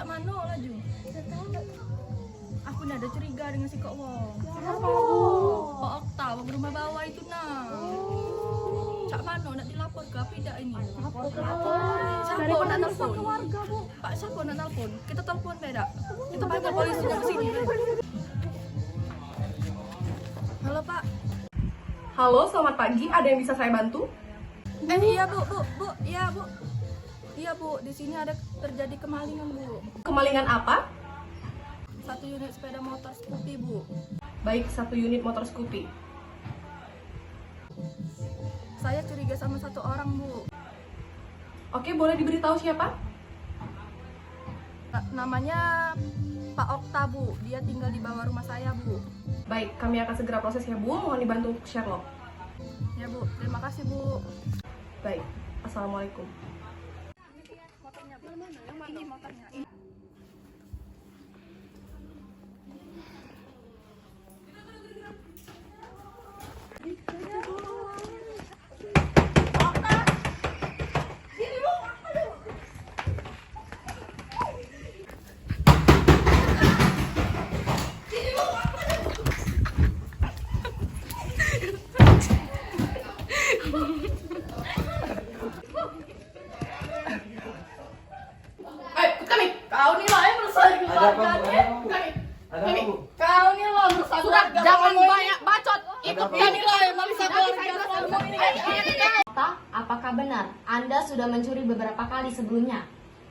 cak mano laju? Tidak tahu. Aku nih ada curiga dengan si Kak Wong. Siapa bu? Pak Okta, Bang rumah bawah itu nah. Cak mano nak dilapor ke apa tidak ini? Lapor. Siapa Daripada nak merusak telepon? keluarga bu. Pak siapa nak telepon? Kita telepon beda. Kita panggil polisinya ke sini. Halo Pak. Halo, selamat pagi. Ada yang bisa saya bantu? Iya Bu, Iya Bu, di sini ada terjadi kemalingan Bu. Kemalingan apa? 1 unit sepeda motor Scoopy Bu. Baik, 1 unit motor Scoopy. Saya curiga sama 1 orang Bu. Oke, boleh diberitahu siapa? Namanya Pak Okta Bu, dia tinggal di bawah rumah saya Bu. Baik, kami akan segera proses ya Bu. Mohon dibantu untuk Sherlock. Ya Bu, terima kasih Bu. Baik, Assalamualaikum. Ini motornya. Kami, kau nih lah yang merusak keluarganya. Kami, kau nih lah merusak keluarga. Jangan banyak bacot. Ikut kami lah yang merusak keluarga. Apakah benar Anda sudah mencuri beberapa kali sebelumnya?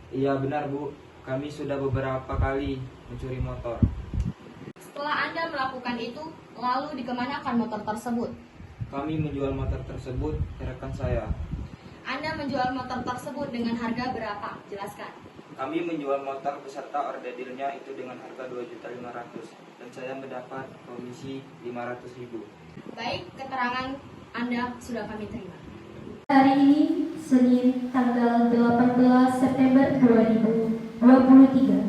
Iya benar Bu, kami sudah beberapa kali mencuri motor. Setelah Anda melakukan itu, lalu dikemanakan motor tersebut? Kami menjual motor tersebut ke rekan saya. Anda menjual motor tersebut dengan harga berapa? Jelaskan. Kami menjual motor beserta orderilnya itu dengan harga 2.500.000 dan saya mendapat komisi 500.000. Baik, keterangan Anda sudah kami terima. Hari ini, Senin, tanggal 18 September 2023,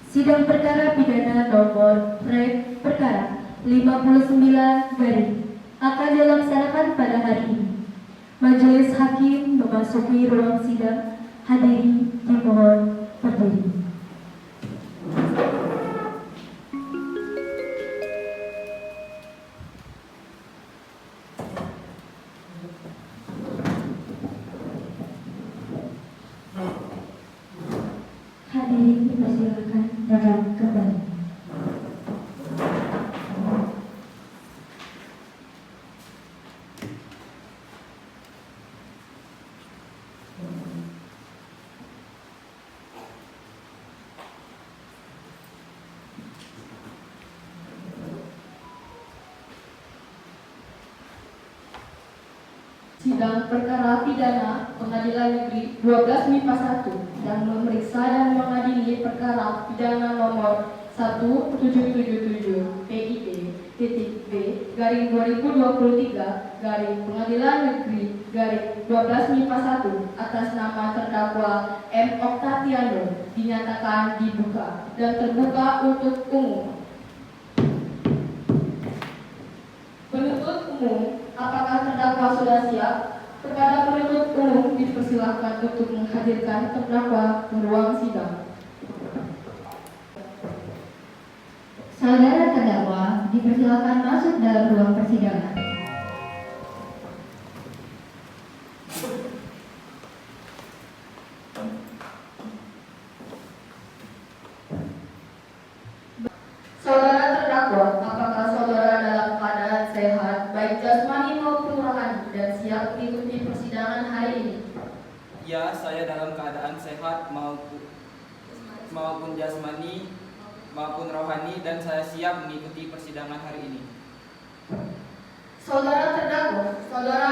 sidang perkara pidana nomor rek perkara 59 garing akan dilaksanakan pada hari ini. Majelis Hakim memasuki ruang sidang. Hadirin dimohon berdiri. Hadirin dipersilakan duduk kembali. Sidang perkara pidana Pengadilan Negeri 12 MIPA 1 yang memeriksa dan mengadili perkara pidana nomor 1777 PIP titik B garing 2023 garing Pengadilan Negeri garing 12 MIPA 1 atas nama terdakwa M. Octaviano dinyatakan dibuka dan terbuka untuk umum. Penuntut umum, apakah terdakwa sudah siap? Kepada penuntut umum dipersilakan untuk menghadirkan terdakwa ke ruang sidang. Saudara terdakwa dipersilakan masuk dalam ruang persidangan. Saudara terdakwa, apakah saudara dalam keadaan sehat, baik jasmani maupun rohani, dan siap mengikuti persidangan hari ini? Ya, saya dalam keadaan sehat maupun jasmani maupun rohani dan saya siap mengikuti persidangan hari ini. Saudara terdakwa, saudara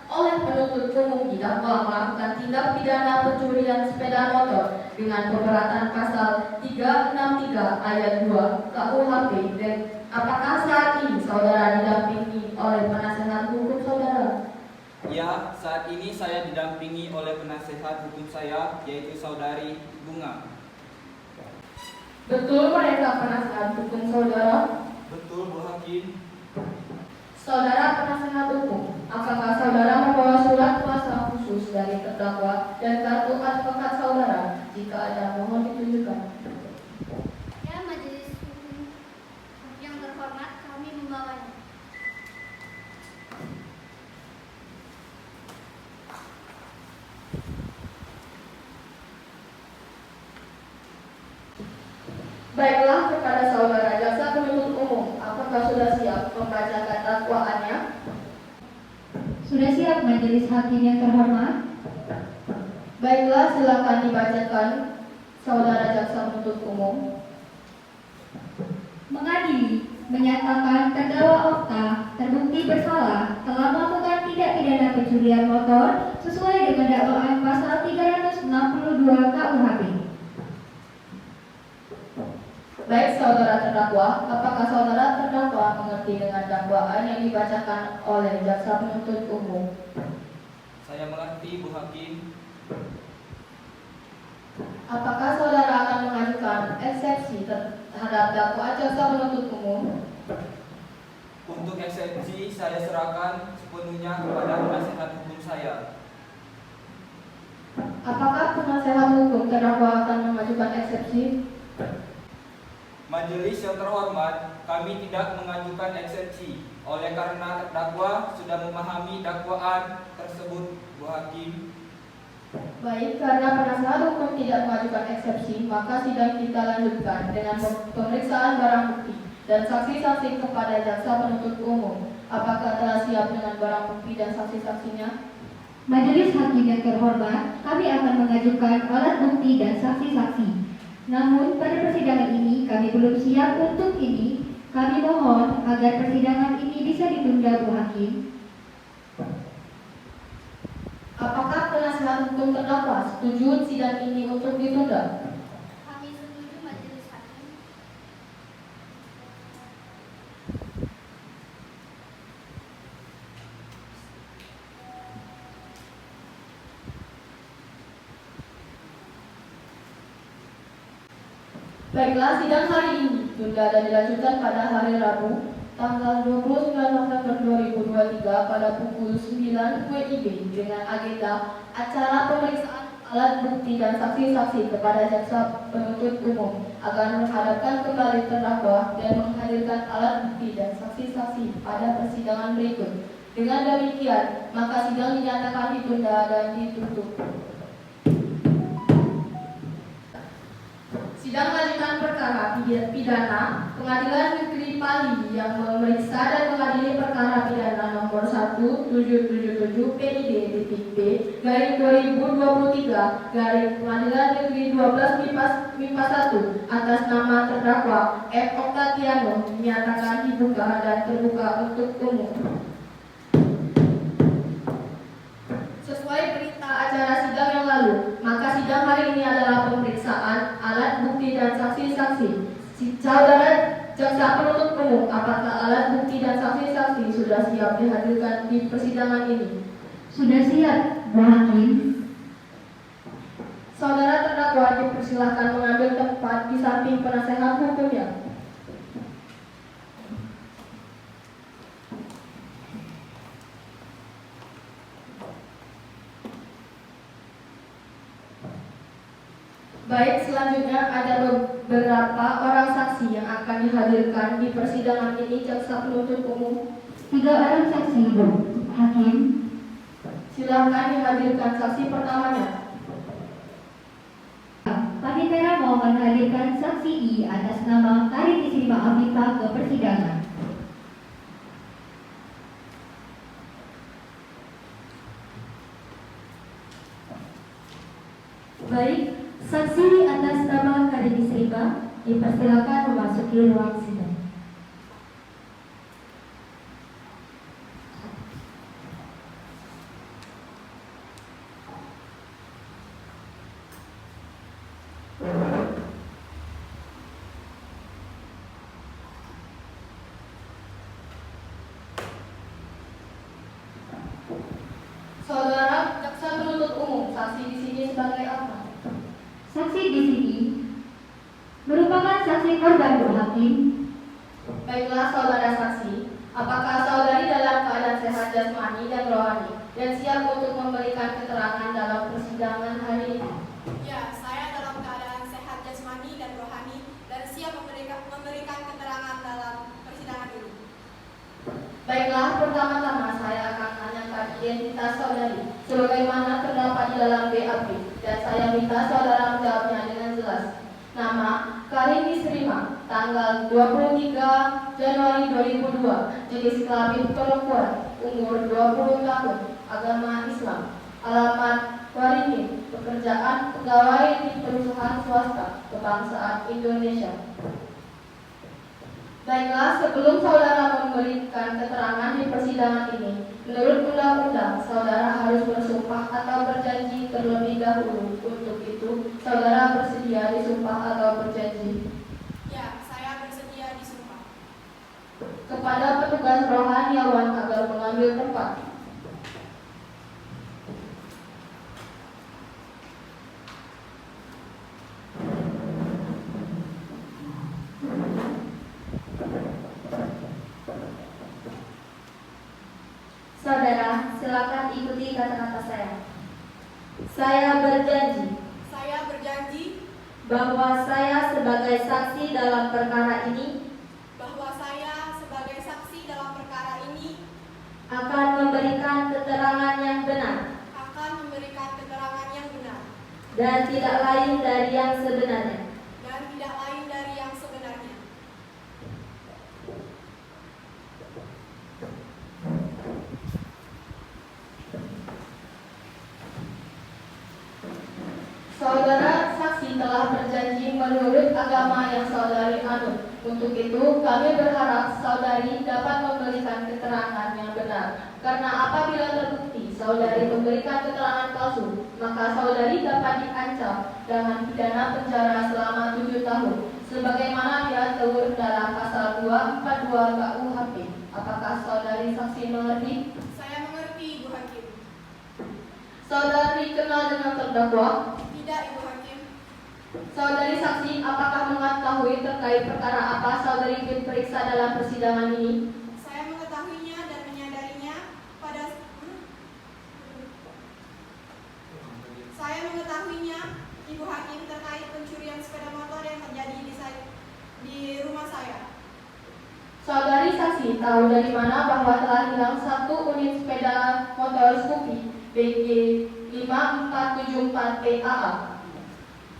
oleh penuntut umum didakwa melakukan tindak pidana pencurian sepeda motor dengan pemberatan pasal 363 ayat 2 KUHP. Dan apakah saat ini saudara didampingi oleh penasehat hukum saudara? Ya, saat ini saya didampingi oleh penasehat hukum saya yaitu saudari Bunga. Betul mereka penasehat hukum saudara? Betul Bu Hakim. Saudara penasehat hukum, apakah saudara membawa surat kuasa khusus dari terdakwa dan kartu advokat saudara? Jika ada, mohon ditunjukkan. Baiklah, kepada saudara jaksa penuntut umum, apakah sudah siap membacakan dakwaannya? Sudah siap majelis hakim yang terhormat. Baiklah, silakan dibacakan saudara jaksa penuntut umum. Mengadili, menyatakan terdakwa Okta terbukti bersalah telah melakukan tindak pidana pencurian motor sesuai dengan dakwaan pasal 362 KUHP. Baik saudara terdakwa, apakah saudara terdakwa mengerti dengan dakwaan yang dibacakan oleh jaksa penuntut umum? Saya mengerti, Bu Hakim. Apakah saudara akan mengajukan eksepsi terhadap dakwaan jaksa penuntut umum? Untuk eksepsi saya serahkan sepenuhnya kepada penasihat hukum saya. Apakah penasehat hukum terdakwa akan mengajukan eksepsi? Majelis yang terhormat, kami tidak mengajukan eksepsi oleh karena terdakwa sudah memahami dakwaan tersebut, Bu Hakim. Baik, karena penasehat hukum tidak mengajukan eksepsi, maka sidang kita lanjutkan dengan pemeriksaan barang bukti dan saksi-saksi kepada jaksa penuntut umum. Apakah telah siap dengan barang bukti dan saksi-saksinya? Majelis hakim yang terhormat, kami akan mengajukan alat bukti dan saksi-saksi. Namun pada persidangan ini kami belum siap untuk ini. Kami mohon agar persidangan ini bisa ditunda, Bu Hakim. Apakah penasehat hukum terdakwa setuju sidang ini untuk ditunda? Kami setuju majelis hakim. Baiklah, sidang hari ini ditunda dan dilanjutkan pada hari Rabu, tanggal 29 November 2023 pada pukul 9 WIB dengan agenda acara pemeriksaan alat bukti dan saksi-saksi kepada jaksa penuntut umum agar menghadapkan kembali terdakwa dan menghadirkan alat bukti dan saksi-saksi pada persidangan berikut. Dengan demikian, maka sidang dinyatakan ditunda dan ditutup. Sidang lanjutan perkara pidana Pengadilan Negeri Pali yang memeriksa dan mengadili perkara pidana nomor 1777 PID-B garing 2023 garing Pengadilan Negeri 12 MIPA 1 atas nama terdakwa F. Octaviano dinyatakan dibuka dan terbuka untuk umum. Sesuai berita acara sidang yang lalu, maka sidang hari ini adalah pemeriksaan alat bukti dan saksi-saksi. Saudara jaksa penuntut umum, apakah alat bukti dan saksi-saksi sudah siap dihadirkan di persidangan ini? Sudah siap, Bu Hakim. Saudara terdakwa dipersilahkan mengambil tempat di samping penasehat hukumnya. Baik, selanjutnya ada beberapa orang saksi yang akan dihadirkan di persidangan ini jaksa penuntut umum. 3 orang saksi, Bu Hakim. Silakan dihadirkan saksi pertamanya. Panitera mau menghadirkan saksi I atas nama Karin Isrima Afifah ke persidangan. Baik, saksi atas nama Karin Isrima dipersilakan memasuki ruang sidang. Saudara jaksa penuntut umum, saksi di sini sebagai apa? Saksi di sini merupakan saksi korban, Bu Hakim. Baiklah saudara saksi, apakah saudari dalam keadaan sehat jasmani dan rohani dan siap untuk memberikan keterangan dalam persidangan hari ini? Ya, saya dalam keadaan sehat jasmani dan rohani dan siap memberikan keterangan dalam persidangan ini. Baiklah, pertama-tama saya akan menanyakan identitas saudari sebagaimana terdapat di dalam BAP dan saya minta saudara menjawabnya dengan jelas. Nama Karin Isrima, tanggal 23 Januari 2002, jenis kelamin perempuan, umur 20 tahun, agama Islam, alamat Waringin, pekerjaan pegawai di perusahaan swasta, kebangsaan Indonesia. Baiklah, sebelum saudara memberikan keterangan di persidangan ini, menurut undang-undang, saudara harus bersumpah atau berjanji terlebih dahulu. Untuk itu, saudara bersedia disumpah atau berjanji? Ya, saya bersedia disumpah. Kepada petugas rohaniawan agar mengambil tempat. Saudara, silakan ikuti kata-kata saya. Saya berjanji Saya berjanji bahwa saya sebagai saksi dalam perkara ini bahwa saya sebagai saksi dalam perkara ini akan memberikan keterangan yang benar akan memberikan keterangan yang benar dan tidak lain dari yang sebenarnya. dan tidak lain dari yang sebenarnya. Saudara saksi telah berjanji menurut agama yang saudari anut. Untuk itu, kami berharap saudari dapat memberikan keterangan yang benar. Karena apabila terbukti saudari memberikan keterangan palsu, maka saudari dapat diancam dengan pidana penjara selama 7 tahun. Sebagaimana diatur dalam pasal 242 KUHP. Apakah saudari saksi mengerti? Saya mengerti, Ibu Hakim. Saudari kenal dengan terdakwa? Tidak, Ibu Hakim. Saudari saksi, apakah mengetahui terkait perkara apa saudari diperiksa dalam persidangan ini? Saya mengetahuinya dan menyadarinya pada Saya mengetahuinya, Ibu Hakim, terkait pencurian sepeda motor yang terjadi di rumah saya. Saudari saksi tahu dari mana bahwa telah hilang 1 unit sepeda motor Scoopy BG 5474 PAA.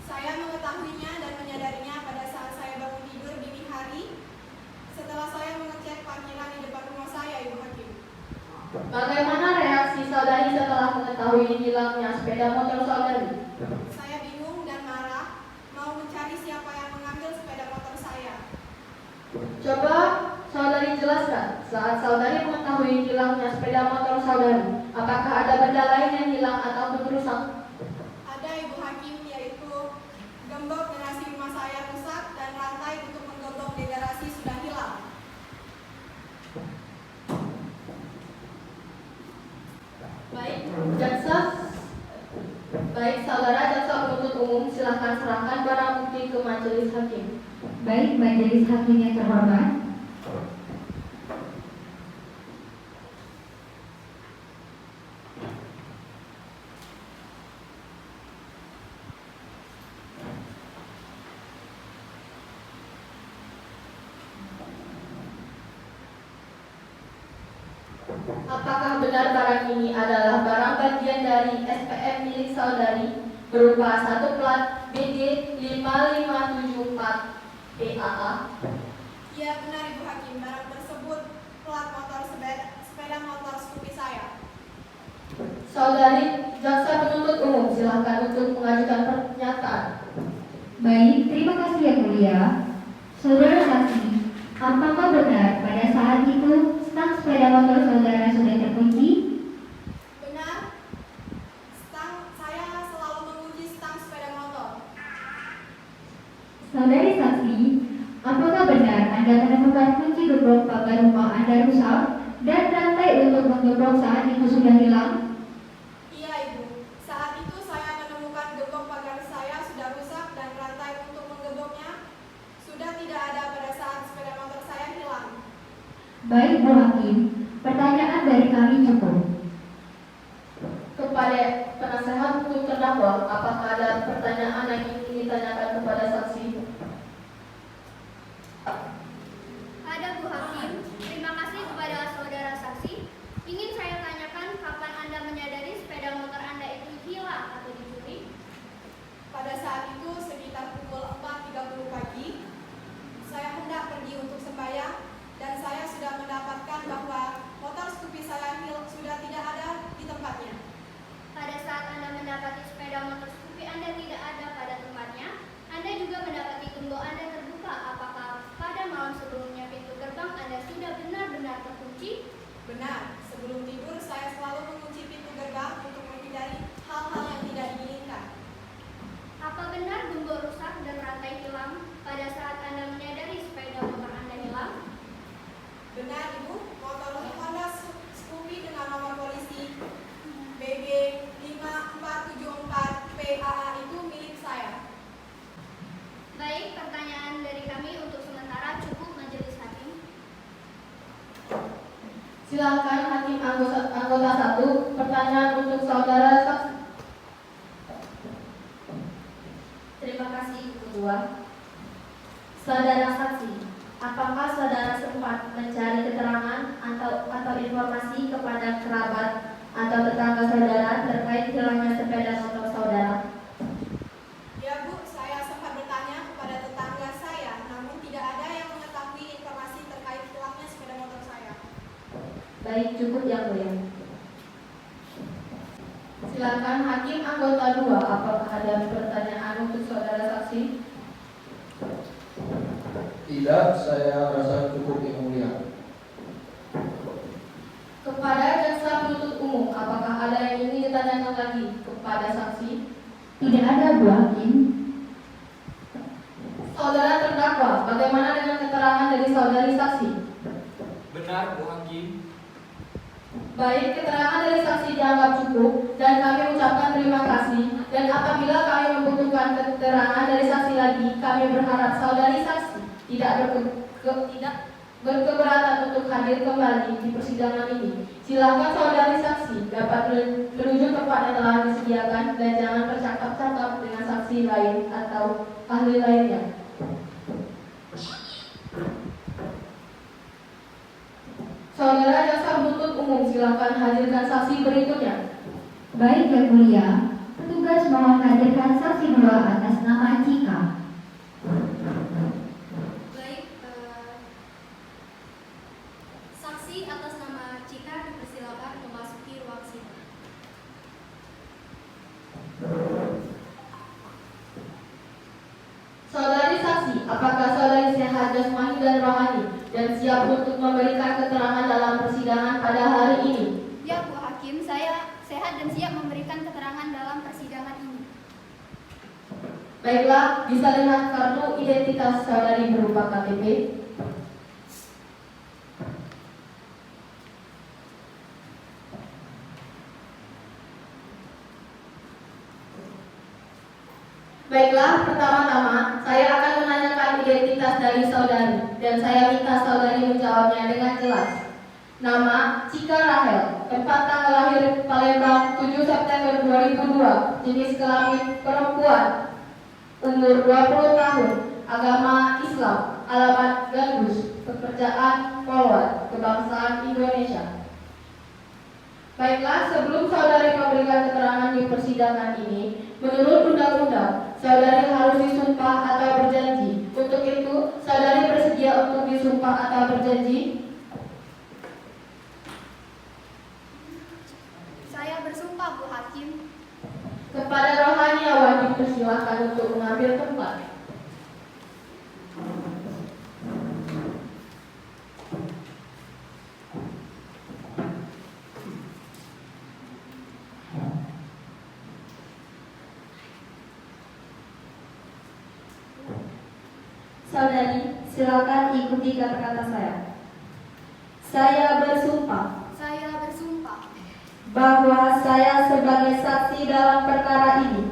Saya mengetahuinya dan menyadarinya pada saat saya bangun tidur dini hari setelah saya mengecek parkiran di depan rumah saya, Ibu Hakim. Bagaimana reaksi saudari setelah mengetahui hilangnya sepeda motor saudari? Saya bingung dan marah, mau mencari siapa yang mengambil sepeda motor saya. Coba saudari jelaskan, saat saudari mengetahui hilangnya sepeda motor saudari, apakah ada benda lain yang hilang ataupun rusak? Ada, Ibu Hakim, yaitu gembok garasi rumah saya rusak dan rantai untuk menggembok di garasi sudah hilang. Baik, saudara jaksa penuntut umum, silakan serahkan barang bukti ke majelis hakim. Baik, majelis hakim yang terhormat. Apakah benar barang ini adalah barang bagian dari SPM milik saudari berupa 1 plat BG 5574 PAA? Iya benar, Ibu Hakim, barang tersebut plat motor sepeda motor Scoopy saya. Saudari jaksa penuntut umum, silakan untuk mengajukan pernyataan. Baik, terima kasih yang mulia. Saudara saksi, apakah benar pada saat itu stang sepeda motor saudara sudah terkunci? Benar, saya selalu mengunci stang sepeda motor. Saudari saksi, apakah benar Anda menemukan kunci gebrok pagar rumah Anda rusak dan rantai untuk menggebrok saat itu sudah hilang? Iya, Ibu. Saat itu saya menemukan gembok pagar saya sudah rusak dan rantai untuk menggeboknya sudah tidak ada pada saat sepeda motor saya hilang. Baik, Bu Hakim, pertanyaan dari kami cukup. Kepada penasehat hukum terdakwa, apakah ada pertanyaan yang ingin ditanyakan kepada saksi? Ada, Bu Hakim. Terima kasih kepada saudara saksi. Ingin saya tanyakan kapan Anda menyadari sepeda motor Anda itu hilang atau dicuri? Pada saat itu sekitar pukul 4.30 pagi, saya Silakan hakim anggota 1, pertanyaan untuk saudara saksi. Terima kasih, Ibu Ketua. Saudara saksi, apakah saudara sempat mencari keterangan atau informasi kepada kerabat atau tetangga saudara terkait hilangnya sepeda motor saudara? Ya Bu, saya sempat bertanya kepada tetangga saya, namun tidak ada yang mengetahui informasi terkait hilangnya sepeda motor saya. Baik, cukup yang mulia. Silakan hakim anggota 2, apakah ada pertanyaan untuk saudara saksi? Tidak, saya rasa cukup yang mulia. Kepada jaksa penuntut umum, apakah ada yang ingin ditanyakan lagi kepada saksi? Tidak ada, Bu Hakim. Saudara terdakwa, bagaimana dengan keterangan dari saudari saksi? Benar, Bu Hakim. Baik, keterangan dari saksi dianggap cukup dan kami ucapkan terima kasih. Dan apabila kami membutuhkan keterangan dari saksi lagi, kami berharap saudari saksi tidak berkeberatan untuk hadir kembali di persidangan ini. Silakan saudari saksi dapat menuju tempat yang telah disediakan dan jangan bercakap-cakap dengan saksi lain atau ahli lainnya. Saudara jaksa penuntut umum, silakan hadirkan saksi berikutnya. Baik, Yang Mulia. Petugas mohon hadirkan saksi 2 atas nama Cika. Baik, saksi atas nama Cika dipersilakan memasuki ruang sidang. Saudari saksi, apakah saudari sehat jasmani dan rohani dan siap untuk memberikan keterangan dalam persidangan pada hari ini? Ya, Bu Hakim, saya sehat dan siap memberikan keterangan dalam persidangan ini. Baiklah, bisa lihat kartu identitas saudari berupa KTP. Baiklah, pertama-tama saya akan menanyakan identitas dari saudari dan saya minta saudari menjawabnya dengan jelas. Nama Cika Rahel, tempat tanggal lahir Palembang 7 September 2002, jenis kelamin perempuan, umur 20 tahun, agama Islam, alamat Gandus, pekerjaan polwan, kebangsaan Indonesia. Baiklah, sebelum saudari memberikan keterangan di persidangan ini, menurut undang-undang, saudari harus disumpah atau berjanji. Untuk itu, saudari bersedia untuk disumpah atau berjanji? Saya bersumpah, Bu Hakim. Kepada rohaniawan dipersilahkan untuk mengambil tempat. Saudari, silakan ikuti kata-kata saya. Saya bersumpah Saya bersumpah bahwa saya sebagai saksi dalam perkara ini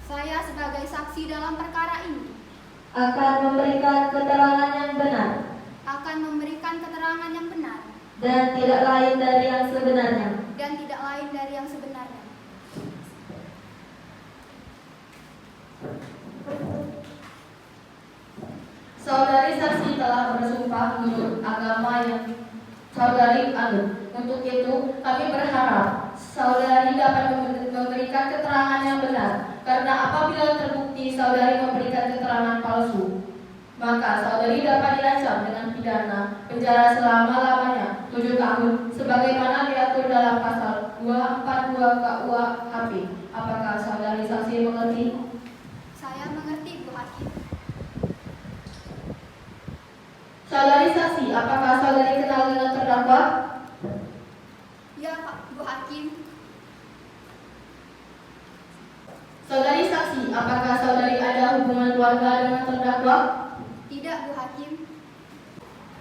saya sebagai saksi dalam perkara ini akan memberikan keterangan yang benar akan memberikan keterangan yang benar dan tidak lain dari yang sebenarnya. dan tidak lain dari yang sebenarnya. Saudari saksi telah bersumpah menurut agama yang saudari anut. Untuk itu, kami berharap saudari dapat memberikan keterangan yang benar. Karena apabila terbukti saudari memberikan keterangan palsu, maka saudari dapat diancam dengan pidana penjara selama-lamanya 7 tahun sebagaimana diatur dalam pasal 242 KUHP. Apakah saudari saksi mengerti? Saya mengerti, Bu Hakim. Saudari saksi, apakah saudari kenal dengan terdakwa? Ya, Pak, Bu Hakim. Saudari saksi, apakah saudari ada hubungan keluarga dengan terdakwa? Tidak, Bu Hakim.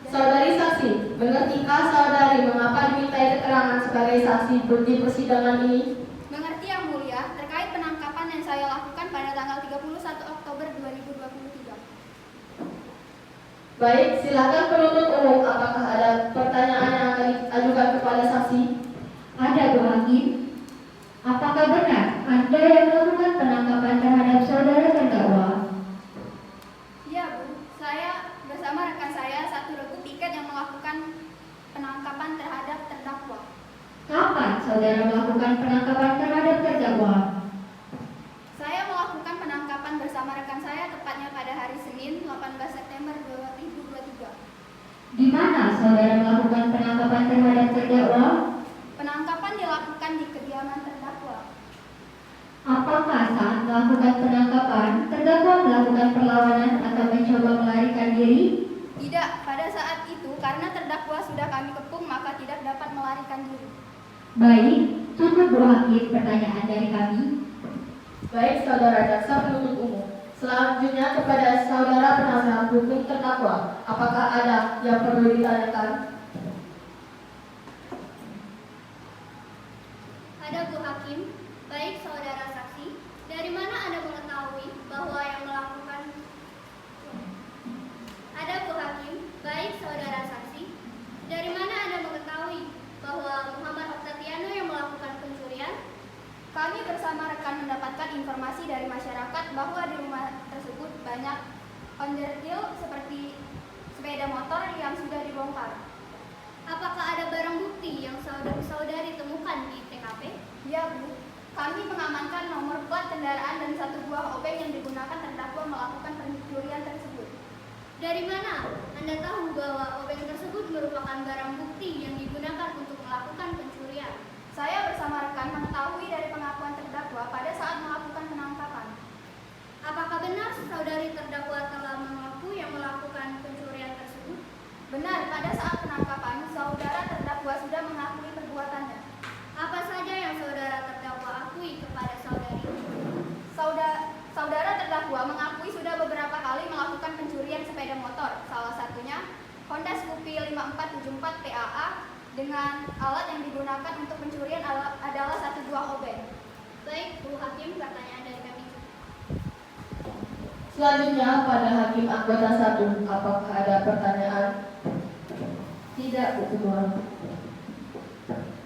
Saudari saksi, mengertikah saudari mengapa dimintai keterangan sebagai saksi di persidangan ini? Mengerti, Yang Mulia, terkait penangkapan yang saya lakukan pada tanggal 31 Oktober 2023. Baik, silakan penuntut umum. Apakah ada pertanyaan yang akan diajukan kepada saksi? Ada, Bu Hakim. Apakah benar Anda yang melakukan penangkapan terhadap saudara terdakwa? Iya, Bu. Saya bersama rekan saya satu regu piket yang melakukan penangkapan terhadap terdakwa. Kapan saudara melakukan penangkapan terhadap terdakwa? Saya melakukan penangkapan bersama rekan saya tepatnya pada hari Senin 18 September 2023. Di mana saudara melakukan penangkapan terhadap terdakwa? Penangkapan dilakukan di kediaman terdakwa. Apakah saat melakukan penangkapan, terdakwa melakukan perlawanan atau mencoba melarikan diri? Tidak, pada saat itu karena terdakwa sudah kami kepung maka tidak dapat melarikan diri. Baik, cukup Bu Hakim pertanyaan dari kami. Baik, saudara jaksa penuntut umum. Selanjutnya kepada saudara penasihat hukum terdakwa. Apakah ada yang perlu ditanyakan? Ada, Bu Hakim. Baik, saudara saksi, dari mana Anda mengetahui bahwa yang melakukan... Ada, Bu Hakim. Baik, saudara saksi, dari mana Anda mengetahui bahwa Muhammad Oktatiano yang melakukan pencurian? Kami bersama rekan mendapatkan informasi dari masyarakat bahwa di rumah tersebut banyak onderdil seperti sepeda motor yang sudah dibongkar. Apakah ada barang bukti yang saudari-saudari temukan di TKP? Ya, Bu. Kami mengamankan nomor plat kendaraan dan satu buah obeng yang digunakan terdakwa melakukan pencurian tersebut. Dari mana Anda tahu bahwa obeng tersebut merupakan barang bukti yang digunakan untuk melakukan pencurian? Saya bersama rekan mengetahui dari pengakuan terdakwa pada saat melakukan penangkapan. Apakah benar saudari terdakwa telah mengaku yang melakukan pencurian tersebut? Benar, pada saat penangkapan, saudara terdakwa sudah mengakui perbuatannya. Apa saja yang saudara terdakwa akui kepada saudari? Saudara terdakwa mengakui sudah beberapa kali melakukan pencurian sepeda motor, salah satunya Honda Scoopy 5474 PAA dengan alat yang digunakan untuk pencurian adalah satu buah obeng. Baik, Bu Hakim, pertanyaan dari kami. Selanjutnya pada hakim anggota 1. Apakah ada pertanyaan? Tidak, Bu Ketua.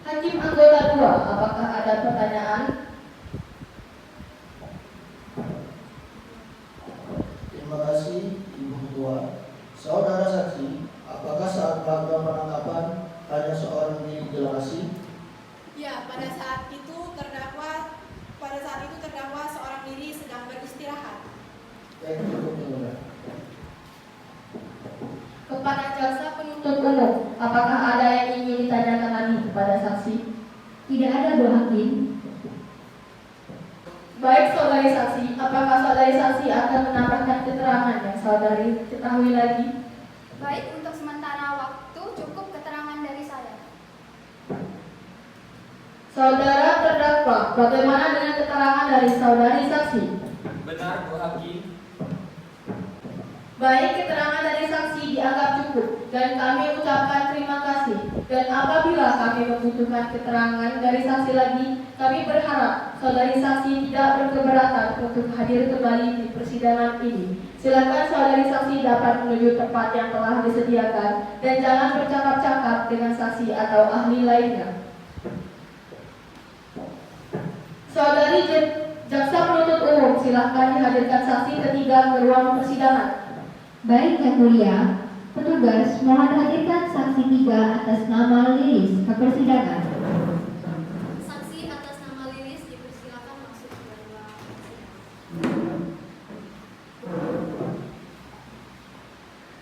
Hakim anggota 2. Apakah ada pertanyaan? Terima kasih, Ibu Ketua. Saudara saksi, apakah saat melakukan penangkapan hanya seorang diri di lokasi? Ya, pada saat itu terdakwa seorang diri sedang beristirahat. Baik, cukup yang mulia. Kepada jaksa penuntut umum, apakah ada yang ingin ditanyakan lagi kepada saksi? Tidak ada, Bu Hakim. Baik, saudari saksi, apakah saudari saksi akan menambahkan keterangan yang saudari ketahui lagi? Baik, untuk sementara waktu cukup keterangan dari saya. Saudara terdakwa, bagaimana dengan keterangan dari saudari saksi? Benar, Bu Hakim. Baik, keterangan dari saksi dianggap cukup dan kami ucapkan terima kasih. Dan apabila kami membutuhkan keterangan dari saksi lagi, kami berharap saudari saksi tidak berkeberatan untuk hadir kembali di persidangan ini. Silakan saudari saksi dapat menuju tempat yang telah disediakan dan jangan bercakap-cakap dengan saksi atau ahli lainnya. Saudari jaksa penuntut umum, silakan dihadirkan saksi ketiga ke ruang persidangan. Baik, Yang Mulia. Petugas mohon hadirkan saksi 3 atas nama Lilis ke persidangan. Saksi atas nama Lilis dipersilakan masuk ke ruang persidangan.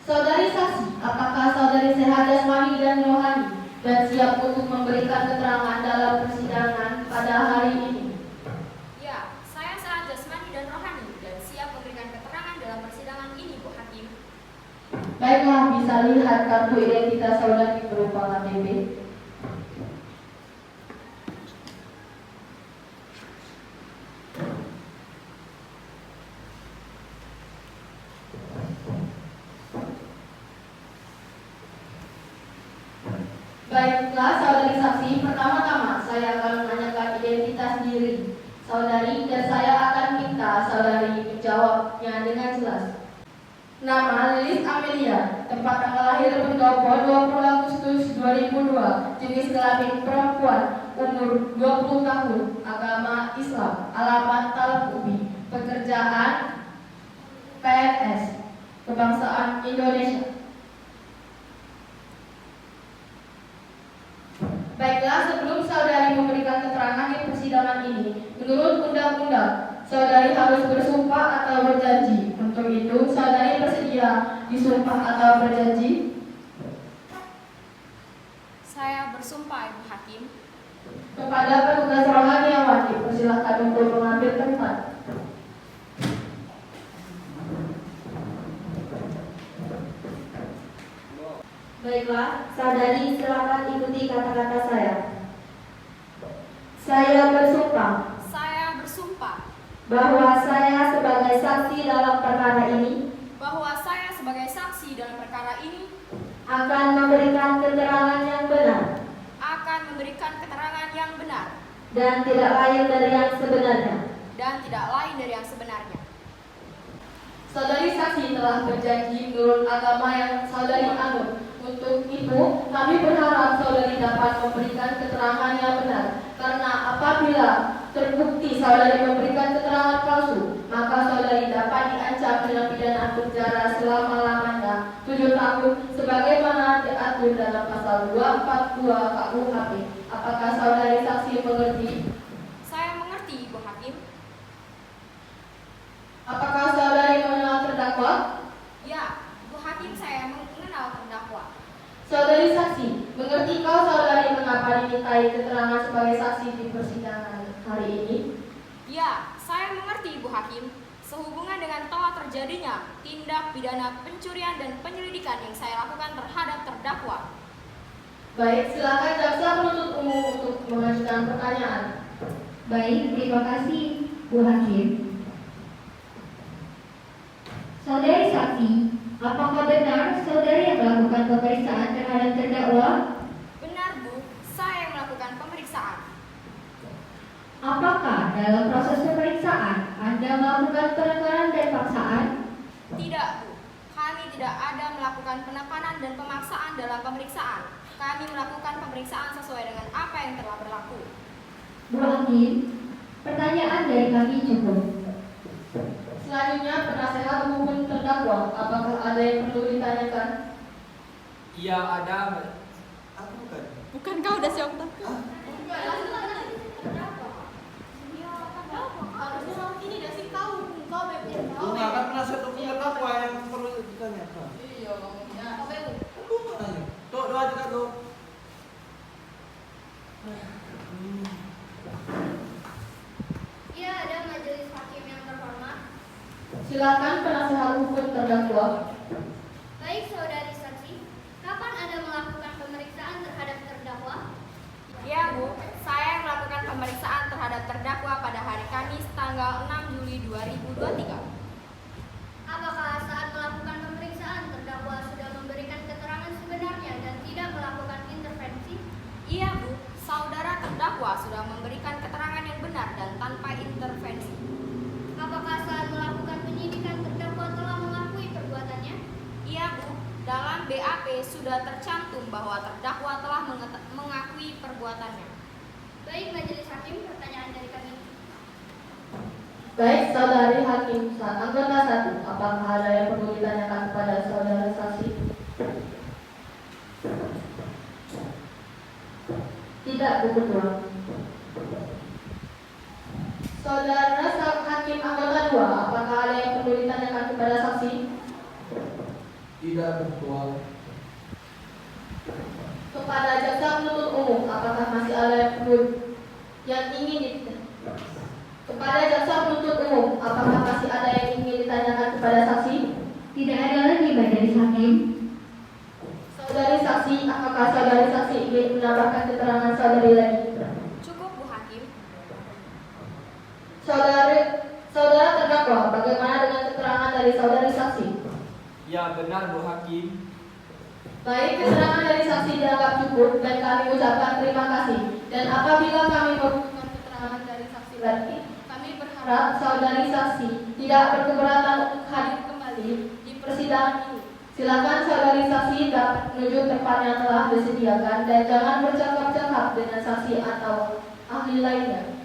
Saudari saksi, apakah saudari sehat jasmani dan rohani dan siap untuk memberikan keterangan dalam persidangan pada hari ini? Ya, saya sehat jasmani dan rohani dan siap memberikan keterangan dalam persidangan ini, Bu Hakim. Baiklah, bisa lihat kartu identitas saudari berupa KTP. Baiklah, saudari saksi, pertama-tama saya akan menanyakan identitas diri saudari dan saya akan minta saudari menjawabnya dengan jelas. Nama Lilis Amelia, tempat tanggal lahir Pendopo 20 Agustus 2002, jenis kelamin perempuan, umur 20 tahun, agama Islam, alamat Talang Ubi, pekerjaan PNS, kebangsaan Indonesia. Baiklah, sebelum saudari memberikan keterangan di persidangan ini, menurut undang-undang, saudari harus bersumpah atau berjanji. Untuk itu, saudari bersedia disumpah atau berjanji? Saya bersumpah, Ibu Hakim. Kepada petugas rohaniawan, dipersilakan untuk mengambil tempat. Baiklah, saudari silakan ikuti kata-kata saya. Saya bersumpah Saya bersumpah bahwa saya sebagai saksi dalam perkara ini bahwa saya sebagai saksi dalam perkara ini akan memberikan keterangan yang benar akan memberikan keterangan yang benar dan tidak lain dari yang sebenarnya. Saudari saksi telah berjanji menurut agama yang saudari anut. Untuk itu, kami berharap saudari dapat memberikan keterangan yang benar. Karena apabila terbukti saudari memberikan keterangan palsu, maka saudari dapat diancam dengan pidana penjara selama-lamanya 7 tahun sebagaimana diatur dalam pasal 242 KUHP. Apakah saudari saksi mengerti? Saya mengerti, Ibu Hakim. Apakah saudari mengenal terdakwa? Ya, Ibu Hakim, saya mengenal terdakwa. Saudari saksi, mengerti kau saudari mengapa dimintai keterangan sebagai saksi di persidangan hari ini? Ya, saya mengerti, Ibu Hakim. Sehubungan dengan telah terjadinya tindak pidana pencurian dan penyelidikan yang saya lakukan terhadap terdakwa. Baik, silakan jaksa penuntut umum untuk mengajukan pertanyaan. Baik, terima kasih, Bu Hakim. Saudari saksi, apakah benar saudari yang melakukan pemeriksaan terhadap terdakwa? Benar, Bu. Saya yang melakukan pemeriksaan. Apakah dalam proses pemeriksaan Anda melakukan penekanan dan paksaan? Tidak, Bu. Kami tidak ada melakukan penekanan dan pemaksaan dalam pemeriksaan. Kami melakukan pemeriksaan sesuai dengan apa yang telah berlaku. Bu Hakim, pertanyaan dari kami cukup. Selanjutnya, penasehat hukum terdakwa, apakah ada yang perlu ditanyakan? Iya, ada. Aku bukan. Bukan kau udah siap tak? Harusnya ini dah sih tahu, kau bebek. Bukan kan penasihat hukum terdakwa yang perlu ditanyakan. Iya, ngomongnya. Bukan aja. Tuh, doa juga tuh. Iya, ada majelis hakim yang terhormat. Silakan penasehat hukum terdakwa. Baik, saudari saksi, kapan Anda melakukan pemeriksaan terhadap terdakwa? Ya, Bu. Saya melakukan pemeriksaan terhadap terdakwa pada hari Kamis tanggal 6 Juli 2023. Apakah saat melakukan pemeriksaan terdakwa sudah memberikan keterangan sebenarnya dan tidak melakukan intervensi? Iya, Bu. Saudara terdakwa sudah memberikan keterangan yang benar dan tanpa intervensi. Apakah saat melakukan penyidikan terdakwa telah mengakui perbuatannya? Iya, Bu. Dalam BAP sudah tercantum bahwa terdakwa telah mengakui perbuatannya. Baik, majelis hakim, pertanyaan dari kami. Baik, saudari hakim anggota 1, apakah ada yang perlu ditanyakan kepada saudara saksi? Tidak, Bu Ketua. Saudara hakim anggota 2, apakah ada yang perlu ditanyakan kepada saksi? Tidak, Ketua. Kepada jaksa penuntut umum, apakah masih ada yang perlu kepada jaksa penuntut umum, apakah masih ada yang ingin ditanyakan kepada saksi? Tidak ada lagi, majelis hakim. Saudari saksi, apakah saudari saksi ingin menambahkan keterangan saudari lagi? Cukup, Bu Hakim. Saudara terdakwa, bagaimana dengan keterangan dari saudari saksi? Ya, benar, Bu Hakim. Baik, keterangan dari saksi dianggap cukup dan kami ucapkan terima kasih. Dan apabila kami membutuhkan keterangan dari saksi lagi, kami berharap saudari saksi tidak berkeberatan untuk hadir kembali nanti di persidangan ini. Silakan saudari saksi dapat menuju tempat yang telah disediakan dan jangan bercakap-cakap dengan saksi atau ahli lainnya.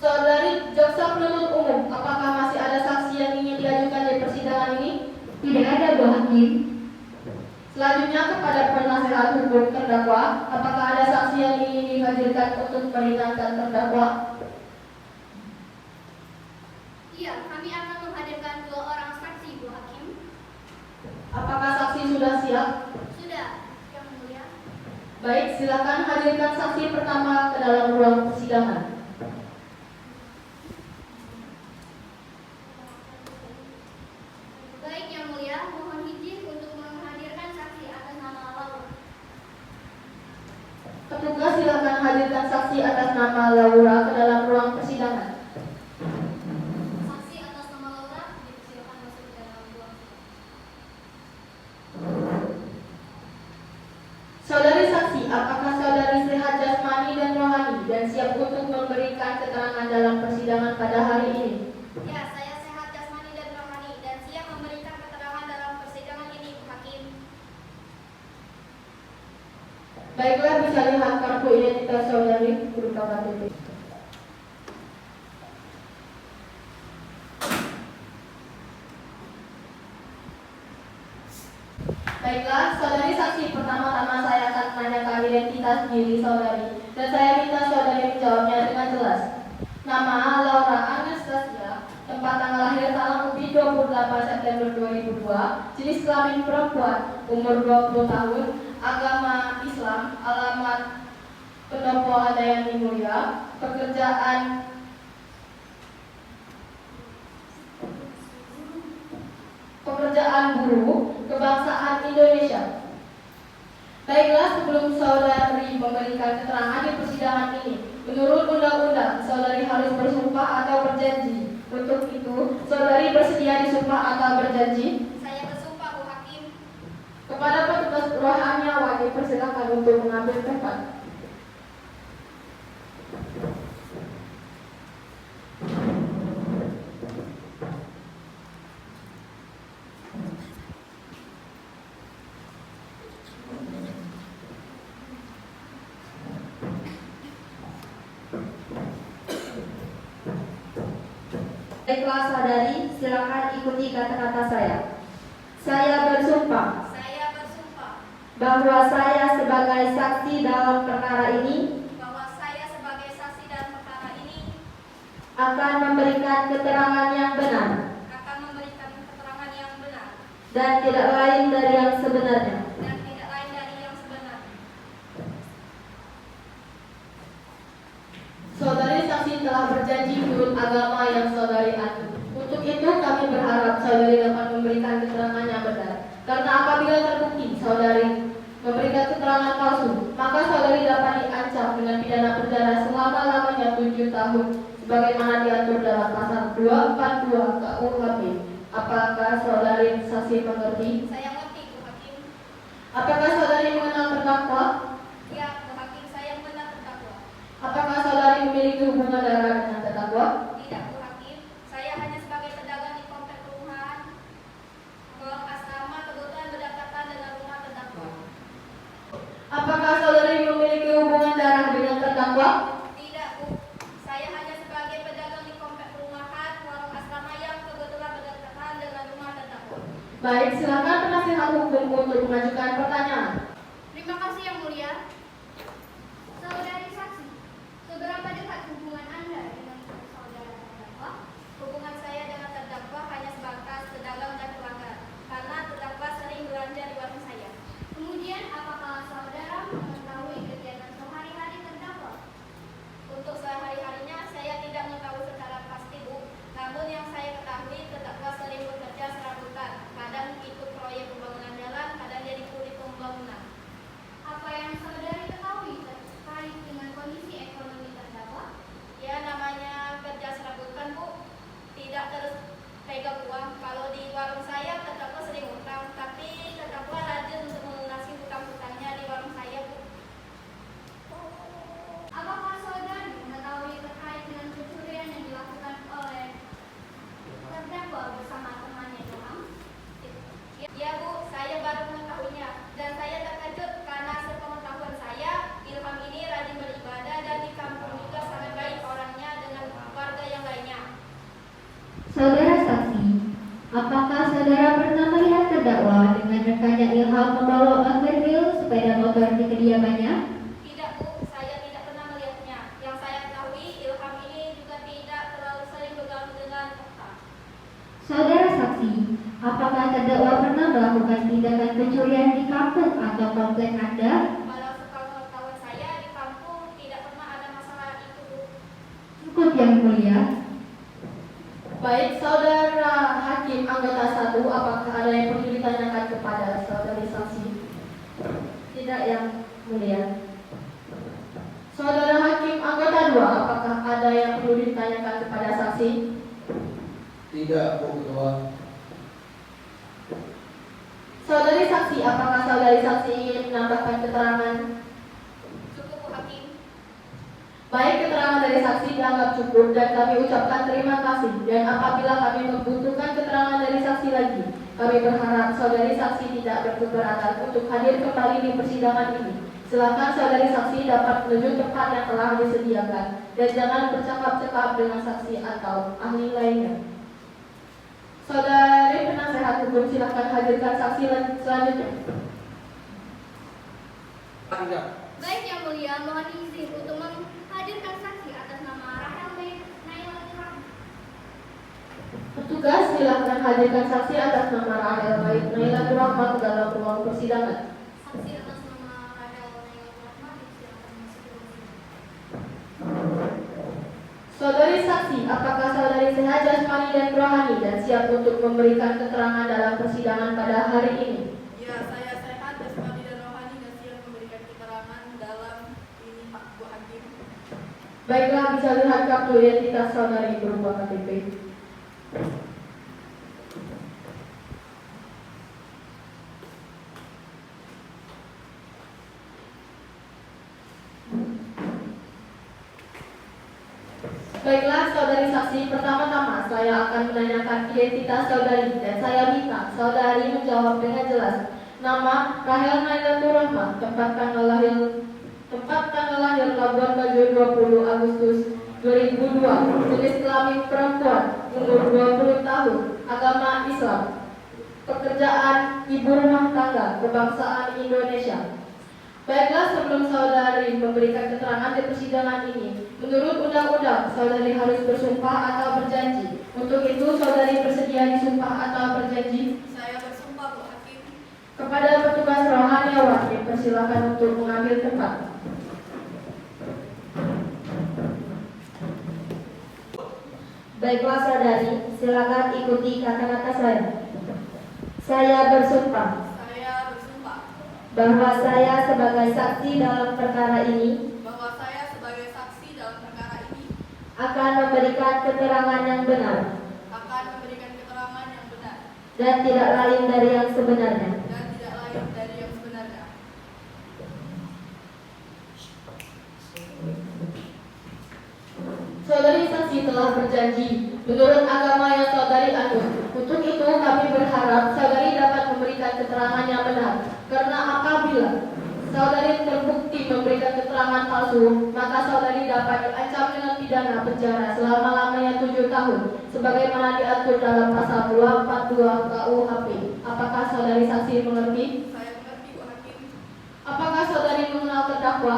Saudari jaksa penuntut umum, apakah masih ada saksi yang ingin diajukan di persidangan ini? Tidak ada, Bu Hakim. Selanjutnya kepada penasehat hukum terdakwa, apakah ada saksi yang ingin dihadirkan untuk meringankan terdakwa? Iya, kami akan menghadirkan 2 orang saksi, Bu Hakim. Apakah saksi sudah siap? Sudah, Yang Mulia. Baik, silakan hadirkan saksi pertama ke dalam ruang persidangan. Baik, Yang Mulia, mohon izin untuk menghadirkan saksi atas nama Laura. Petugas silakan hadirkan saksi atas nama Laura ke dalam ruang persidangan. Saksi atas nama Laura dipersilakan masuk ke dalam ruang. Saudari saksi, apakah saudari sehat jasmani dan rohani dan siap untuk memberikan keterangan dalam persidangan pada hari ini? Ya, saya sehat jasmani dan rohani dan siap memberikan keterangan dalam persidangan ini, Bu Hakim. Baiklah, bisa lihat kartu identitas saudari berupa KTP. Baiklah, saudari saksi, pertama-tama saya akan menanyakan identitas diri saudari dan saya minta saudari menjawabnya dengan jelas. Nama Laura Anastasia, tempat tanggal lahir tanggal Ubi 28 September 2002, jenis kelamin perempuan, umur 20 tahun, agama Islam, alamat Pendopo Handayani Mulia, pekerjaan guru, kebangsaan Indonesia. Baiklah, sebelum saudari memberikan keterangan di persidangan ini, menurut undang-undang, saudari harus bersumpah atau berjanji. Untuk itu, saudari bersedia disumpah atau berjanji? Saya bersumpah, Bu Hakim. Kepada petugas rohaniawan dipersilakan untuk mengambil tempat. Baiklah saudari, silakan ikuti kata-kata saya. Saya bersumpah bahwa saya sebagai saksi dalam perkara ini akan memberikan keterangan yang benar dan tidak lain dari yang sebenarnya. Saudari saksi telah berjanji menurut agama yang saudari anut. Untuk itu kami berharap saudari dapat memberikan keterangan yang benar. Karena apabila terbukti saudari memberikan keterangan palsu, maka saudari dapat diancam dengan pidana penjara selama-lamanya 7 tahun sebagaimana diatur dalam pasal 242 KUHP. Apakah saudari saksi mengerti? Saya mengerti, Bu Hakim. Apakah saudari mengenal terdakwa? Ya, Bu Hakim, saya mengenal terdakwa. Apakah saudari memiliki hubungan darah dengan terdakwa? Tidak, Bu Hakim. Saya hanya sebagai pedagang di komplek perumahan Golong Asrama, kebetulan berdekatan dengan rumah terdakwa. Apakah saudari memiliki hubungan darah dengan terdakwa? Tidak, Bu. Saya hanya sebagai pedagang di komplek perumahan Warung Asrama yang kebetulan berdekatan dengan rumah terdakwa. Baik, silakan penasihat hukum untuk mengajukan pertanyaan. Terima kasih, Yang Mulia. Saudari saksi, seberapa dekat hubungan Anda dengan saudara terdakwa? Hubungan saya dengan terdakwa hanya sebatas pedagang dan pelanggan, karena terdakwa sering belanja di warung saya. Kemudian, apakah saudara mengetahui kegiatan sehari-hari terdakwa? Untuk sehari-harinya, saya tidak mengetahui secara pasti, Bu. Namun yang saya ketahui, terdakwa sering bekerja serabutan. Kadang ikut proyek pembangunan jalan, kadang jadi kulit pembangunan. Apa yang saudara Saudara saksi, apakah saudara pernah melihat terdakwa dengan rekannya Ilham membawa mobil sepeda motor di kediamannya? Tidak, Bu. Saya tidak pernah melihatnya. Yang saya ketahui, Ilham ini juga tidak terlalu sering bergaul dengan Okta. Saudara saksi, apakah terdakwa pernah melakukan tindakan pencurian di kampung atau komplek Anda? Kalau sepengetahuan saya, di kampung tidak pernah ada masalah itu, Bu. Cukup yang mulia. Baik, saudara hakim anggota 1, apakah ada yang perlu ditanyakan kepada saudari saksi? Tidak, yang mulia. Saudara hakim anggota 2, apakah ada yang perlu ditanyakan kepada saksi? Tidak, Bu Ketua. Saudari saksi, apakah saudari saksi ingin menambahkan keterangan? Cukup, Bu Hakim. Baik, keterangan dari saksi dianggap cukup dan kami ucapkan terima kasih. Dan apabila kami membutuhkan keterangan dari saksi lagi, kami berharap saudari saksi tidak berkeberatan untuk hadir kembali di persidangan ini. Silakan saudari saksi dapat menuju tempat yang telah disediakan dan jangan bercakap-cakap dengan saksi atau ahli lainnya. Saudari penasehat hukum, silakan hadirkan saksi selanjutnya. Baik, Yang Mulia, mohon izin untuk menghadirkan saksi atas nama Rahel Naila Ilham. Petugas, silakan hadirkan saksi atas nama Rahel Naila Rahmat dalam ruang persidangan. Saksi atas nama Rahel Naila Ilham disilakan masuk ke ruang. Saudari saksi, apakah saudari sehat jasmani dan rohani dan siap untuk memberikan keterangan dalam persidangan pada hari ini? Ya, saya sehat, jasmani dan rohani dan siap memberikan keterangan dalam ini, Pak Bu Hakim. Baiklah, bisa lihat kartu identitas saudari berupa KTP. Baiklah, saudari saksi, pertama-tama saya akan menanyakan identitas saudari dan saya minta saudari menjawab dengan jelas. Nama Rahel Naila Rahmat, tempat tanggal lahir Labuan Bajo 20 Agustus 2002, jenis kelamin perempuan, umur 20 tahun, agama Islam, pekerjaan ibu rumah tangga, kebangsaan Indonesia. Baiklah, sebelum saudari memberikan keterangan di persidangan ini, menurut undang-undang, saudari harus bersumpah atau berjanji. Untuk itu, saudari bersedia disumpah atau berjanji? Saya bersumpah, Bu Hakim. Kepada petugas rohaniawan, dipersilakan untuk mengambil tempat. Baiklah saudari, silakan ikuti kata-kata saya. Saya bersumpah bahwa saya sebagai saksi dalam perkara ini akan memberikan keterangan yang benar dan tidak lain dari yang sebenarnya. Saudari saksi telah berjanji menurut agama yang saudari anut. Untuk itu kami berharap saudari dapat memberikan keterangan yang benar. Karena apabila saudari terbukti memberikan keterangan palsu, maka saudari dapat diancam dengan pidana penjara selama-lamanya 7 tahun, sebagaimana diatur dalam pasal 242 KUHP. Apakah saudari saksi mengerti? Saya mengerti, Bu Hakim. Apakah saudari mengenal terdakwa?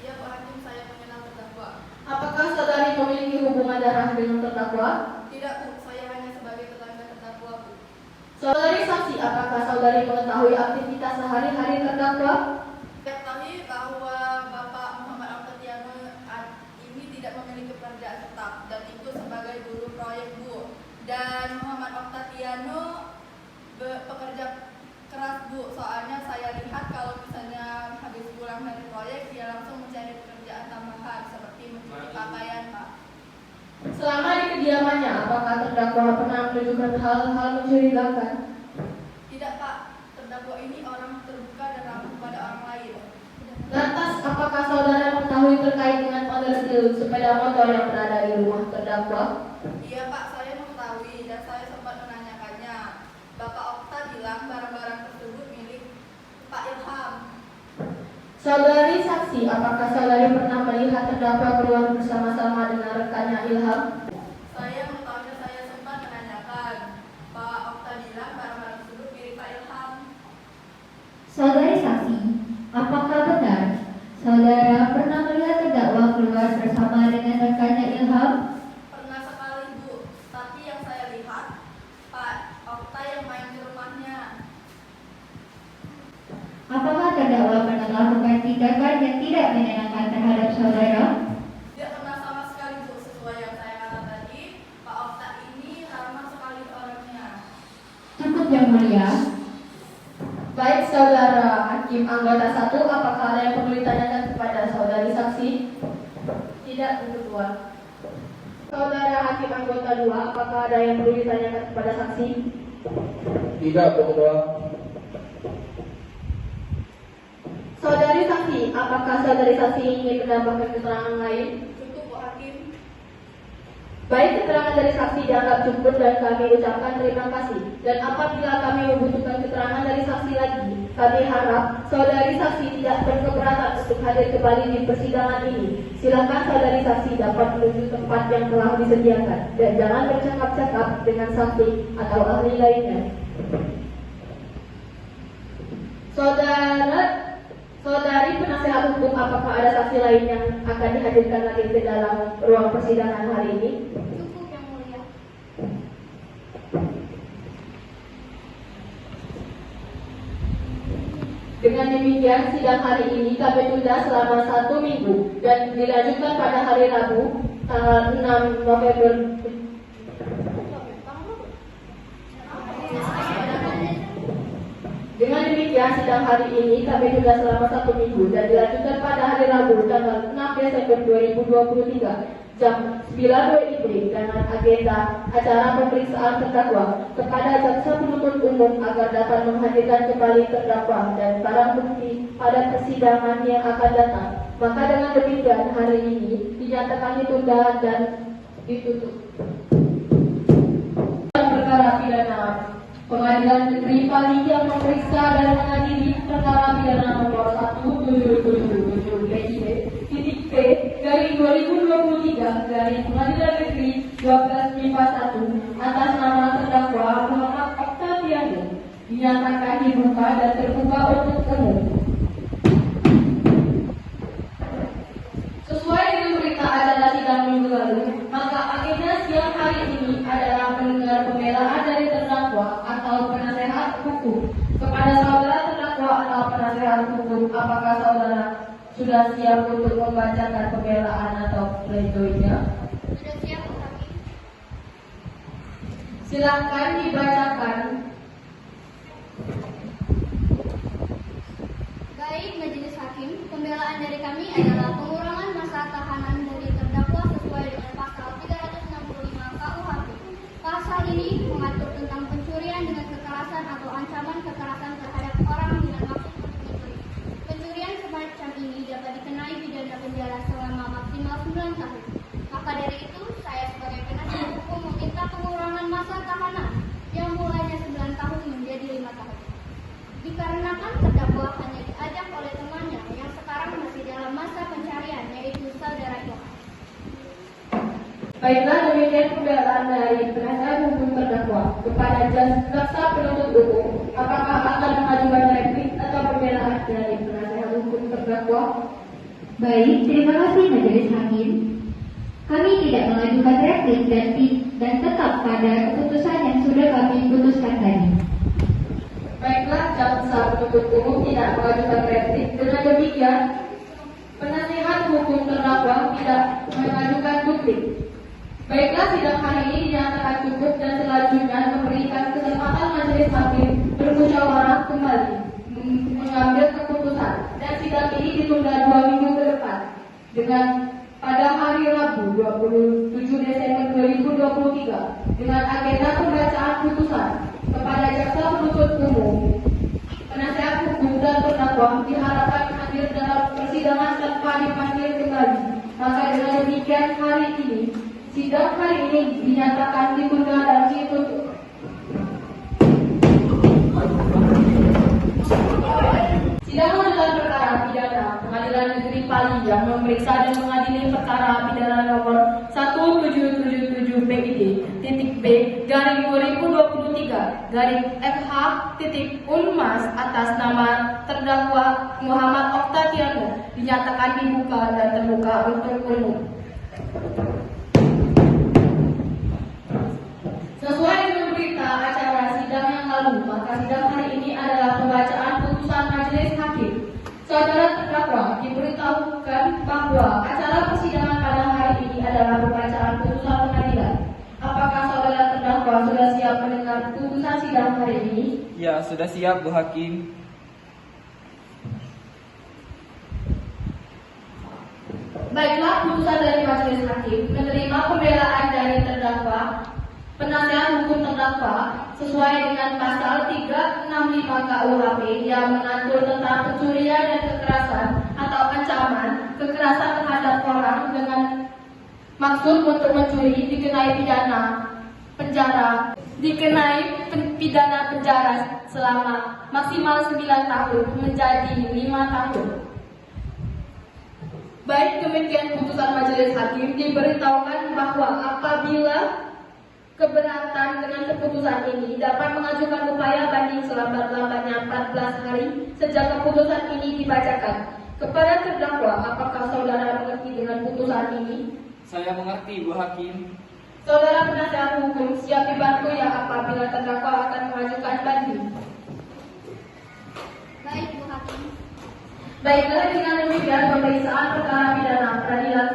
Iya, Bu Hakim, saya mengenal terdakwa. Apakah saudari memiliki hubungan darah dengan terdakwa? Tidak, Bu, saya hanya sebagai tetangga terdakwa, Bu. Saudari saksi, apakah saudari mengetahui aktivitas sehari-hari terdakwa? Saya ketahui bahwa Bapak Muhammad Octaviano ini tidak memiliki pekerjaan tetap dan itu sebagai buruh proyek, Bu. Dan Muhammad Octaviano bekerja keras, Bu. Soalnya saya lihat kalau misalnya habis pulang dari proyek dia langsung mencari pekerjaan tambahan seperti mencuci pakaian, Pak. Selama di kediamannya, apakah terdakwa pernah menunjukkan hal-hal mencurigakan? Tidak, Pak. Terdakwa ini orang terbuka dan ramah kepada orang lain. Lantas, apakah saudara mengetahui terkait dengan ondel-ondel sepeda motor yang berada di rumah terdakwa? Iya, Pak, saya mengetahui dan saya sempat menanyakannya. Bapak Okta bilang barang-barang tersebut milik Pak Ilham. Saudari saksi, apakah saudari pernah melihat terdakwa keluar bersama-sama dengan rekannya Ilham? Saya mengetahui saya sempat Apakah benar saudara pernah melihat terdakwa keluar bersama dengan rekannya Ilham? Pernah sekali Bu, tapi yang saya lihat Pak Okta yang main di rumahnya. Apakah terdakwa pernah melakukan tindakan yang tidak menyenangkan terhadap saudara? Tidak pernah sama sekali Bu, sesuai yang saya kata tadi, Pak Okta ini ramah sekali orangnya. Cukup yang mulia. Baik saudara hakim anggota 1, apakah ada yang perlu ditanyakan kepada saudari saksi? Tidak, Bu Ketua. Saudara hakim anggota 2, apakah ada yang perlu ditanyakan kepada saksi? Tidak, Bu Ketua. Saudari saksi, apakah saudari saksi ingin menambahkan keterangan lain? Cukup Bu Hakim. Baik, keterangan dari saksi dianggap cukup dan kami ucapkan terima kasih. Dan apabila kami membutuhkan keterangan dari saksi lagi, kami harap saudari saksi tidak berkeberatan untuk hadir kembali di persidangan ini. Silakan saudari saksi dapat menuju tempat yang telah disediakan dan jangan bercakap-cakap dengan saksi atau ahli lainnya. Saudari penasehat hukum, apakah ada saksi lain yang akan dihadirkan lagi ke dalam ruang persidangan hari ini? Cukup yang mulia. Dengan demikian, sidang hari ini kami tunda selama 1 minggu dan dilanjutkan pada hari Rabu, tanggal 6 November. Dengan demikian, sidang hari ini kami tunda selama 1 minggu dan dilanjutkan pada hari Rabu, tanggal 6 Desember 2023. Jam 9 WIB dengan agenda acara pemeriksaan terdakwa kepada jaksa penuntut umum agar dapat menghadirkan kembali terdakwa dan barang bukti pada persidangan yang akan datang. Maka dengan demikian hari ini dinyatakan ditunda dan ditutup. Perkara pidana Pengadilan Negeri Pali yang memeriksa dan mengadili perkara pidana nomor 1777 PIB garing 2023 garing Pengadilan Negeri 1251 atas nama terdakwa Muhammad Okta Tiano dinyatakan dibuka dan terbuka untuk umum. Sesuai dengan berita acara sidang minggu lalu, maka agenda siang hari ini adalah mendengar pembelaan dari terdakwa atau penasehat hukum. Kepada saudara terdakwa atau penasehat hukum, apakah saudara sudah siap untuk membacakan pembelaan atau pledoi-nya? Sudah siap, Bu Hakim. Silakan dibacakan. Baik, Majelis Hakim, pembelaan dari kami adalah pengurangan masa tahanan dari terdakwa sesuai dengan pasal 365 KUHP. Pasal ini mengatur tentang pencurian dengan kekerasan atau ancaman kekerasan terhadap orang dengan maksud untuk mencuri. Pencurian semacam ini dapat dikenai pidana penjara selama maksimal 9 tahun. Maka dari itu, saya sebagai penasihat hukum meminta pengurangan masa tahanan yang mulainya 9 tahun menjadi 5 tahun. Dikarenakan terdakwa hanya diajak oleh temannya yang sekarang masih dalam masa pencarian, yaitu saudara Ilham. Baiklah, demikian pembelaan dari penasihat hukum terdakwa. Kepada jaksa penuntut umum, apakah akan mengajukan replik atau pembelaan dari penasihat hukum terdakwa? Baik, terima kasih Majelis Hakim. Kami tidak mengajukan replik dan tetap pada keputusan yang sudah kami putuskan tadi. Baiklah, jaksa penuntut umum tidak mengajukan replik. Dengan demikian, penasihat hukum terdakwa tidak mengajukan duplik. Baiklah, sidang hari ini dinyatakan cukup dan selanjutnya memberikan kesempatan majelis hakim bermusyawarah kembali mengambil keputusan dan sidang ini ditunda 2 minggu ke depan dengan pada hari Rabu 27 Desember 2023 dengan agenda pembacaan putusan kepada jaksa penuntut umum, penasihat hukum dan terdakwa diharapkan hadir dalam persidangan tanpa dipanggil kembali. Maka dengan demikian hari ini sidang hari ini dinyatakan ditunda dan ditutup. Sidang lanjutan perkara pidana Pengadilan Negeri Pali yang memeriksa dan mengadili perkara pidana nomor 1777 PID titik B garing 2023 3/FH.Unmas atas nama terdakwa Muhammad Oktatiano dinyatakan dibuka dan terbuka untuk umum. Sesuai dengan berita acara sidang yang lalu, maka sidang hari ini adalah pembacaan putusan majelis hakim. Saudara terdakwa diberitahukan bahwa acara persidangan pada hari ini adalah pembacaan putusan pengadilan. Apakah saudara terdakwa sudah siap mendengar putusan sidang hari ini? Ya, sudah siap Bu Hakim. Baiklah, putusan dari majelis hakim menerima pembelaan dari terdakwa. Penasihat hukum terdakwa sesuai dengan pasal 365 KUHP yang mengatur tentang pencurian dan kekerasan atau ancaman kekerasan terhadap orang dengan maksud untuk mencuri dikenai pidana penjara selama maksimal 9 tahun menjadi 5 tahun. Baik demikian putusan majelis hakim diberitahukan bahwa apabila keberatan dengan keputusan ini dapat mengajukan upaya banding selambat-lambatnya 14 hari sejak keputusan ini dibacakan. Kepada terdakwa, apakah saudara mengerti dengan putusan ini? Saya mengerti Bu Hakim. Saudara penasihat hukum siap dibantu ya apabila terdakwa akan mengajukan banding. Baik, Bu Hakim. Baiklah, dengan demikian pemeriksaan perkara pidana peradilan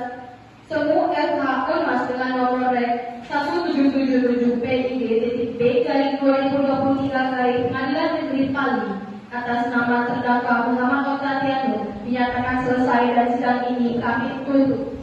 Semu FH Unmas dengan nomor rek 1777-PID.B/2023 Negeri Pali atas nama terdakwa Muhammad Oktatiano dinyatakan selesai dan sidang ini kami tutup.